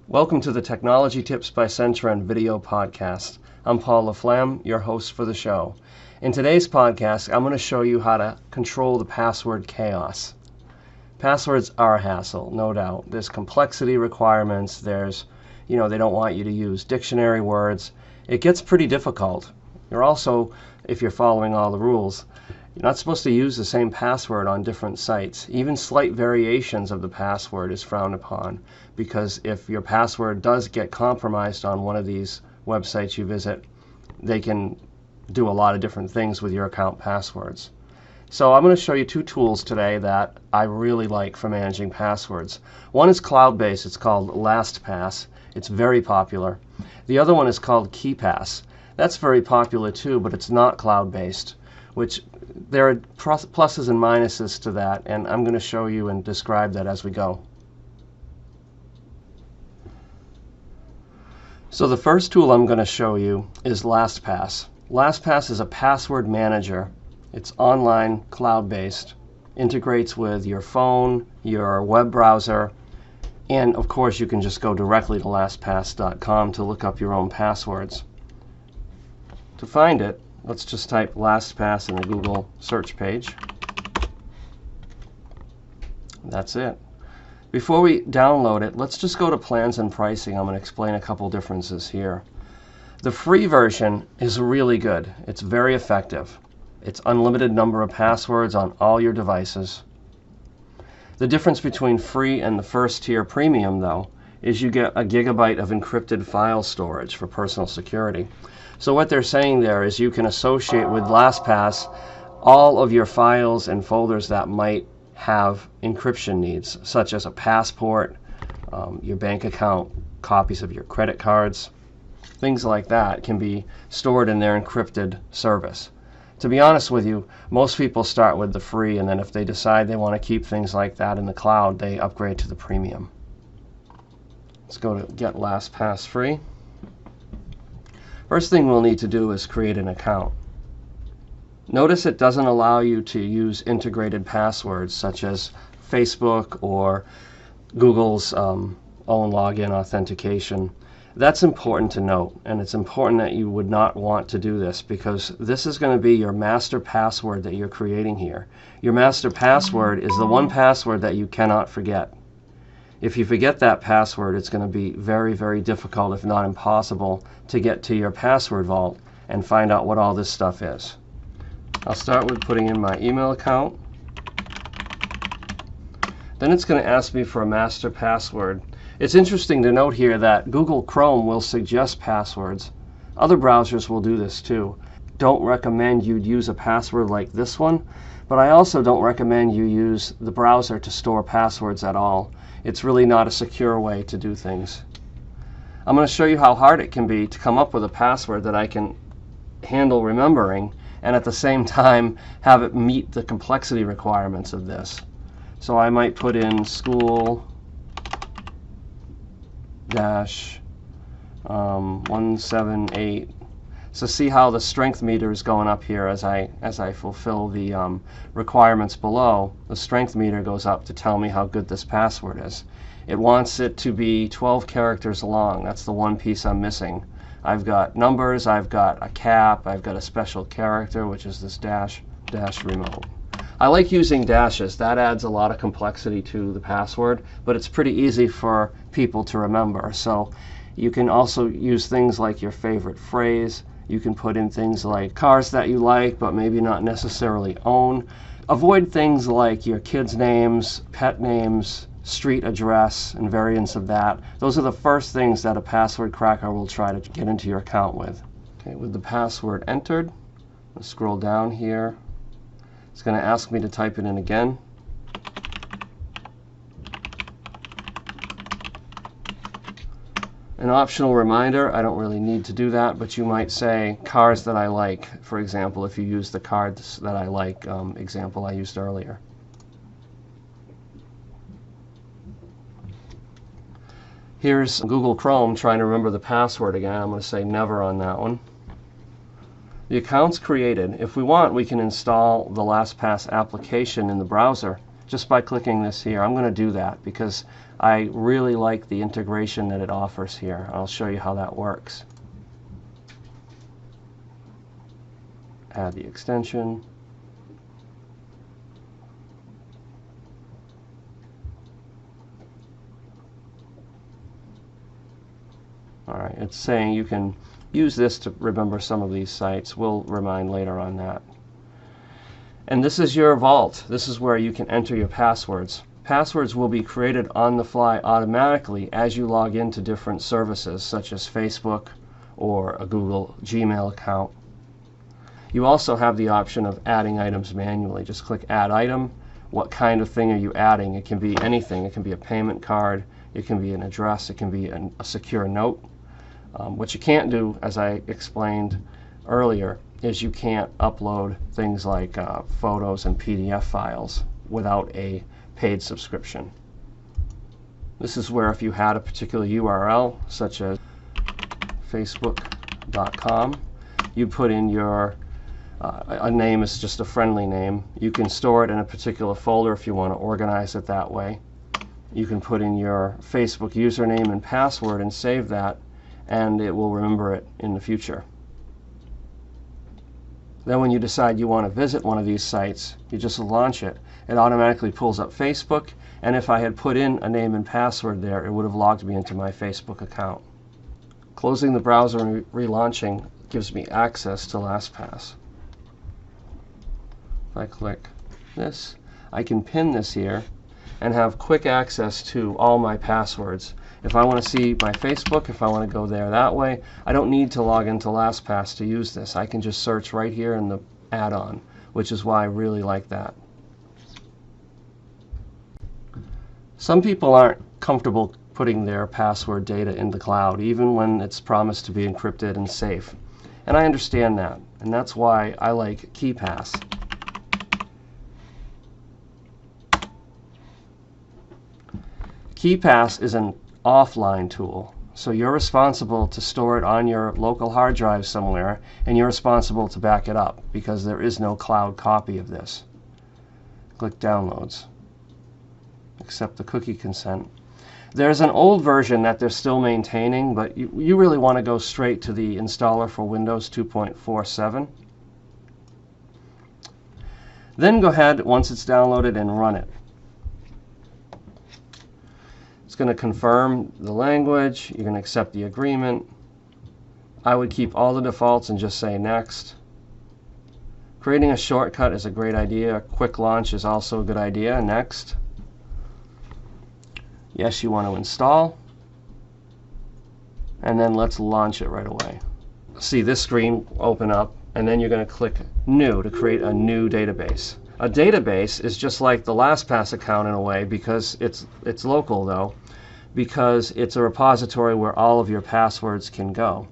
Welcome to the Technology Tips by Centren video podcast. I'm Paul LaFlamme, your host for the show. In today's podcast, I'm going to show you how to control the password chaos. Passwords are a hassle, no doubt. There's complexity requirements, they don't want you to use dictionary words. It gets pretty difficult. You're also, if you're following all the rules, you're not supposed to use the same password on different sites. Even slight variations of the password is frowned upon, because if your password does get compromised on one of these websites you visit, they can do a lot of different things with your account passwords. So I'm going to show you two tools today that I really like for managing passwords. One is cloud-based. It's called LastPass. It's very popular. The other one is called Keepass. That's very popular too, but it's not cloud-based, which there are pluses and minuses to that, and I'm going to show you and describe that as we go. So the first tool I'm going to show you is LastPass. LastPass is a password manager. It's online, cloud-based, integrates with your phone, your web browser, and of course you can just go directly to lastpass.com to look up your own passwords. To find it, let's just type LastPass in the Google search page. That's it. Before we download it, let's just go to plans and pricing. I'm going to explain a couple differences here. The free version is really good. It's very effective. It's unlimited number of passwords on all your devices. The difference between free and the first tier premium, though, is you get a gigabyte of encrypted file storage for personal security. So what they're saying there is you can associate with LastPass all of your files and folders that might have encryption needs, such as a passport, your bank account, copies of your credit cards. Things like that can be stored in their encrypted service. To be honest with you, most people start with the free, and then if they decide they want to keep things like that in the cloud, they upgrade to the premium. Let's go to Get LastPass Free. First thing we'll need to do is create an account. Notice it doesn't allow you to use integrated passwords such as Facebook or Google's own login authentication. That's important to note, and it's important that you would not want to do this, because this is going to be your master password that you're creating here. Your master password is the one password that you cannot forget. If you forget that password, it's going to be very, very difficult, if not impossible, to get to your password vault and find out what all this stuff is. I'll start with putting in my email account. Then it's going to ask me for a master password. It's interesting to note here that Google Chrome will suggest passwords. Other browsers will do this too. Don't recommend you'd use a password like this one, but I also don't recommend you use the browser to store passwords at all. It's really not a secure way to do things. I'm going to show you how hard it can be to come up with a password that I can handle remembering, and at the same time have it meet the complexity requirements of this. So I might put in school 178. So see how the strength meter is going up here as I fulfill the requirements below. The strength meter goes up to tell me how good this password is. It wants it to be 12 characters long. That's the one piece I'm missing. I've got numbers, I've got a cap, I've got a special character, which is this dash remote. I like using dashes. That adds a lot of complexity to the password, but it's pretty easy for people to remember. So you can also use things like your favorite phrase. You can put in things like cars that you like but maybe not necessarily own. Avoid things like your kids' names, pet names, street address, and variants of that. Those are the first things that a password cracker will try to get into your account with. Okay, with the password entered, let's scroll down here. It's going to ask me to type it in again. An optional reminder, I don't really need to do that, but you might say cars that I like, for example, if you use the cards that I like example I used earlier. Here's Google Chrome trying to remember the password again. I'm going to say never on that one. The account's created. If we want, we can install the LastPass application in the browser just by clicking this here. I'm going to do that because I really like the integration that it offers here. I'll show you how that works. Add the extension. Alright, it's saying you can use this to remember some of these sites. We'll remind later on that. And this is your vault. This is where you can enter your passwords. Passwords will be created on the fly automatically as you log into different services such as Facebook or a Google Gmail account. You also have the option of adding items manually. Just click Add Item. What kind of thing are you adding? It can be anything. It can be a payment card. It can be an address. It can be a secure note. What you can't do, as I explained earlier, is you can't upload things like photos and PDF files without a paid subscription. This is where if you had a particular URL, such as facebook.com, you put in your a name is just a friendly name. You can store it in a particular folder if you want to organize it that way. You can put in your Facebook username and password and save that, and it will remember it in the future. Then when you decide you want to visit one of these sites, you just launch it. It automatically pulls up Facebook, and if I had put in a name and password there, it would have logged me into my Facebook account. Closing the browser and relaunching gives me access to LastPass. If I click this, I can pin this here and have quick access to all my passwords. If I want to see my Facebook, if I want to go there that way, I don't need to log into LastPass to use this. I can just search right here in the add-on, which is why I really like that. Some people aren't comfortable putting their password data in the cloud, even when it's promised to be encrypted and safe. And I understand that, and that's why I like Keepass. Keepass is an offline tool, so you're responsible to store it on your local hard drive somewhere, and you're responsible to back it up because there is no cloud copy of this. Click Downloads. Accept the cookie consent. There's an old version that they're still maintaining, but you really want to go straight to the installer for Windows 2.47. Then go ahead, once it's downloaded, and run it. It's going to confirm the language. You're going to accept the agreement. I would keep all the defaults and just say next. Creating a shortcut is a great idea. A quick launch is also a good idea. Next. Yes, you want to install. And then let's launch it right away. See this screen open up, and then you're going to click New to create a new database. A database is just like the LastPass account in a way, because it's local though, because it's a repository where all of your passwords can go.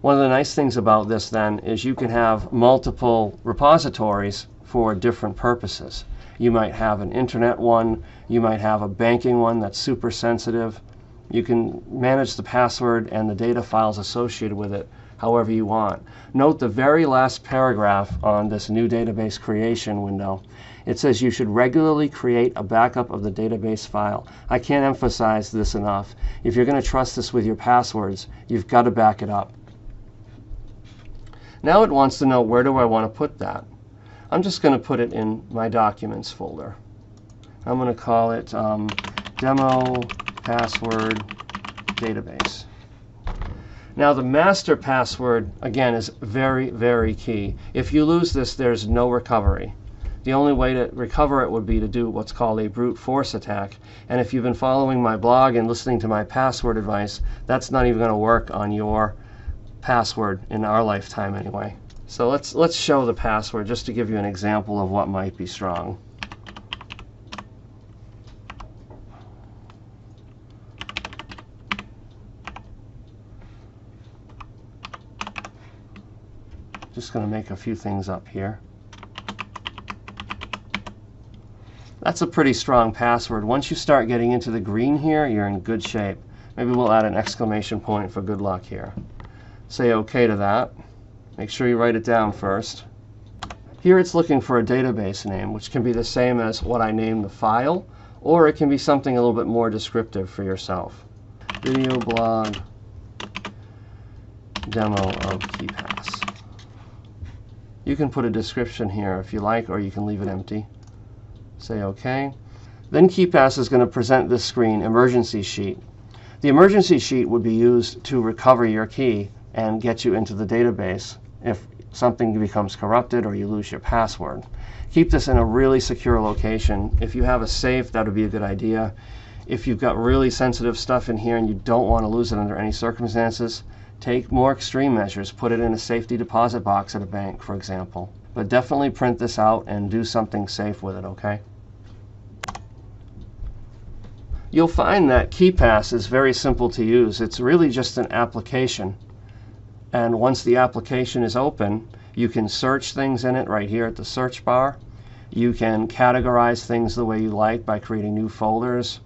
One of the nice things about this then is you can have multiple repositories for different purposes. You might have an internet one, you might have a banking one that's super sensitive. You can manage the password and the data files associated with it however you want. Note the very last paragraph on this new database creation window. It says you should regularly create a backup of the database file. I can't emphasize this enough. If you're going to trust this with your passwords, you've got to back it up. Now it wants to know, where do I want to put that? I'm just going to put it in my Documents folder. I'm going to call it Demo Password Database. Now the master password, again, is very, very key. If you lose this, there's no recovery. The only way to recover it would be to do what's called a brute force attack. And if you've been following my blog and listening to my password advice, that's not even going to work on your password in our lifetime anyway. So let's show the password just to give you an example of what might be strong. Just going to make a few things up here. That's a pretty strong password. Once you start getting into the green here, you're in good shape. Maybe we'll add an exclamation point for good luck here. Say OK to that. Make sure you write it down first. Here it's looking for a database name, which can be the same as what I named the file, or it can be something a little bit more descriptive for yourself. Video blog demo of Keepass. You can put a description here if you like, or you can leave it empty. Say OK. Then Keepass is going to present this screen, emergency sheet. The emergency sheet would be used to recover your key and get you into the database if something becomes corrupted or you lose your password. Keep this in a really secure location. If you have a safe, that would be a good idea. If you've got really sensitive stuff in here and you don't want to lose it under any circumstances, take more extreme measures. Put it in a safety deposit box at a bank, for example. But definitely print this out and do something safe with it, okay? You'll find that Keepass is very simple to use. It's really just an application. And once the application is open, you can search things in it right here at the search bar. You can categorize things the way you like by creating new folders.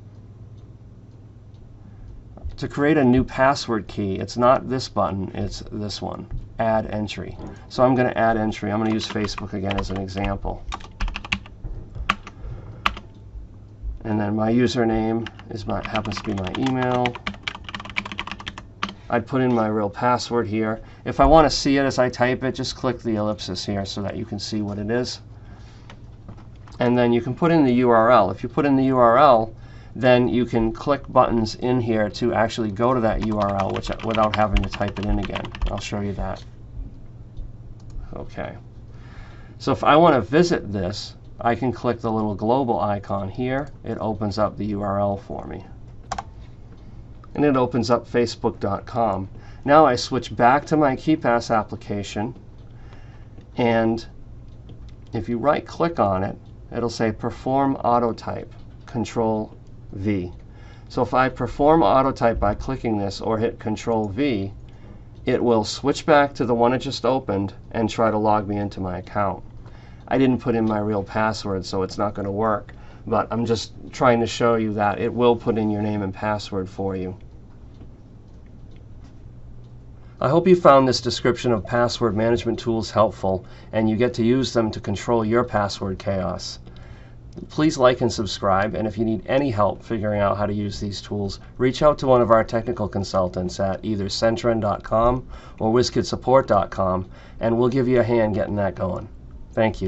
To create a new password key, it's not this button, it's this one, Add Entry. So I'm going to add entry. I'm going to use Facebook again as an example. And then my username happens to be my email. I'd put in my real password here. If I want to see it as I type it, just click the ellipsis here so that you can see what it is. And then you can put in the URL. If you put in the URL, then you can click buttons in here to actually go to that URL without having to type it in again. I'll show you that. Okay. So if I want to visit this, I can click the little global icon here. It opens up the URL for me. And it opens up facebook.com. Now I switch back to my Keepass application, and if you right click on it, it'll say perform auto type, Control V. So if I perform auto type by clicking this or hit Control V, it will switch back to the one it just opened and try to log me into my account. I didn't put in my real password, so it's not going to work, but I'm just trying to show you that it will put in your name and password for you. I hope you found this description of password management tools helpful and you get to use them to control your password chaos. Please like and subscribe, and if you need any help figuring out how to use these tools, reach out to one of our technical consultants at either Centren.com or WizKidSupport.com, and we'll give you a hand getting that going. Thank you.